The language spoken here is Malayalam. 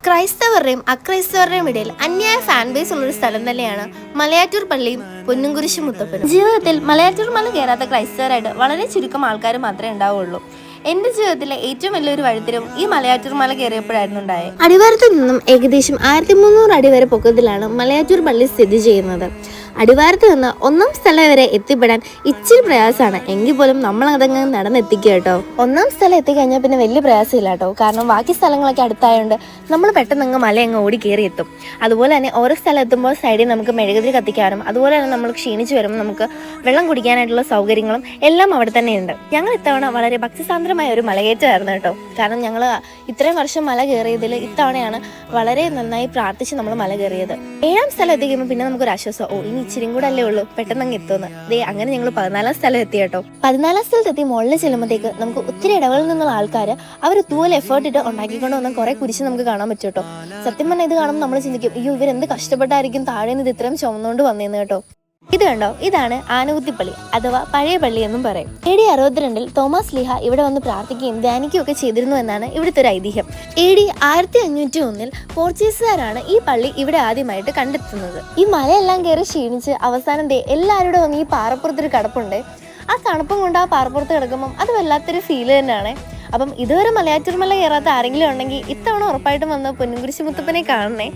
ക്രൈസ്തവരുടെയും അക്രൈസ്തവരുടെയും ഇടയിൽ അന്യായ ഫാൻ ബേസ് ഉള്ളൊരു സ്ഥലം തന്നെയാണ് മലയാറ്റൂർ പള്ളിയും പൊന്നുംകുരിശ് മുത്തപ്പനും. ജീവിതത്തിൽ മലയാറ്റൂർ മല കയറാത്ത ക്രൈസ്തവരായിട്ട് വളരെ ചുരുക്കം ആൾക്കാർ മാത്രമേ ഉണ്ടാവുള്ളൂ. എന്റെ ജീവിതത്തിലെ ഏറ്റവും വലിയൊരു വഴിത്തിരിവും ഈ മലയാറ്റൂർ മല കയറിയപ്പോഴായിരുന്നു ഉണ്ടായത്. അടിവാരത്തു നിന്നും ഏകദേശം 1300 അടി വരെ പൊക്കത്തിലാണ് മലയാറ്റൂർ പള്ളി സ്ഥിതി ചെയ്യുന്നത്. അടിവാരത്ത് നിന്ന് ഒന്നാം സ്ഥലം വരെ എത്തിപ്പെടാൻ ഇച്ചിരി പ്രയാസമാണ്, എങ്കിൽ പോലും നമ്മൾ അതങ്ങ് നടന്നെത്തിക്കുക കേട്ടോ. ഒന്നാം സ്ഥലം എത്തിക്കഴിഞ്ഞാൽ പിന്നെ വലിയ പ്രയാസമില്ല കേട്ടോ, കാരണം ബാക്കി സ്ഥലങ്ങളൊക്കെ അടുത്തായതുകൊണ്ട് നമ്മൾ പെട്ടെന്ന് അങ്ങ് മല അങ്ങ് ഓടി കയറി എത്തും. അതുപോലെ തന്നെ ഓരോ സ്ഥലം എത്തുമ്പോൾ സൈഡിൽ നമുക്ക് മെഴുകുതിരി കത്തിക്കാനും അതുപോലെ തന്നെ നമ്മൾ ക്ഷീണിച്ച് വരുമ്പോൾ നമുക്ക് വെള്ളം കുടിക്കാനായിട്ടുള്ള സൗകര്യങ്ങളും എല്ലാം അവിടെ തന്നെയുണ്ട്. ഞങ്ങൾ ഇത്തവണ വളരെ ഭക്തിസാന്ദ്രമായ ഒരു മലകയറ്റമായിരുന്നു കേട്ടോ. കാരണം ഞങ്ങൾ ഇത്രയും വർഷം മല കയറിയതിൽ ഇത്തവണയാണ് വളരെ നന്നായി പ്രാർത്ഥിച്ച് നമ്മൾ മല കയറിയത്. 7ാം സ്ഥലം എത്തിക്കുമ്പോൾ പിന്നെ നമുക്കൊരു ആശ്വാസം, ഇനി ഇച്ചിരി കൂടെ അല്ലേ ഉള്ളൂ, പെട്ടെന്ന് അങ്ങ് എത്തുമെന്ന്. അങ്ങനെ ഞങ്ങൾ 14ാം സ്ഥലം എത്തി കേട്ടോ. 14ാം സ്ഥലത്തെത്തി മുകളിൽ ചെല്ലുമ്പോഴത്തേക്ക് നമുക്ക് ഒത്തിരി ഇടകളിൽ നിന്നുള്ള ആൾക്കാർ അവർ തൂവൽ എഫേർട്ട് ഇട്ട് ഉണ്ടാക്കിക്കൊണ്ട് വന്ന കുറെ കുരിശ് നമുക്ക് കാണാൻ പറ്റും കേട്ടോ. സത്യം പറഞ്ഞാൽ ഇത് കാണുമ്പോൾ നമ്മൾ ചിന്തിക്കും, അയ്യോ ഇവരെന്ത് കഷ്ടപ്പെട്ടായിരിക്കും താഴെ നിന്ന് ഇത് ഇത്രയും ചുമന്നുകൊണ്ട് വന്നേന്ന് കേട്ടോ. ഇത് കണ്ടോ, ഇതാണ് ആനകുത്തിപ്പള്ളി അഥവാ പഴയ പള്ളി എന്നും പറയും. AD 62 തോമസ് ലീഹ ഇവിടെ വന്ന് പ്രാർത്ഥിക്കുകയും ധ്യാനിക്കുകയും ഒക്കെ ചെയ്തിരുന്നു എന്നാണ് ഇവിടുത്തെ ഒരു ഐതിഹ്യം. AD 1501 പോർച്ചുഗീസുകാരാണ് ഈ പള്ളി ഇവിടെ ആദ്യമായിട്ട് കണ്ടെത്തുന്നത്. ഈ മലയെല്ലാം കയറി ക്ഷീണിച്ച് അവസാനം എല്ലാവരുടെ വന്ന് ഈ പാറപ്പുറത്തൊരു കിടപ്പുണ്ട്. ആ തണുപ്പും കൊണ്ട് ആ പാറപ്പുറത്ത് കിടക്കുമ്പം അത് വല്ലാത്തൊരു ഫീല് തന്നെയാണ്. അപ്പം ഇതുവരെ മലയാറ്റൂർ മല കയറാത്ത ആരെങ്കിലും ഉണ്ടെങ്കിൽ ഇത്തവണ ഉറപ്പായിട്ടും വന്ന് പൊന്നുംകുരിശ് മുത്തപ്പനെ കാണണേ.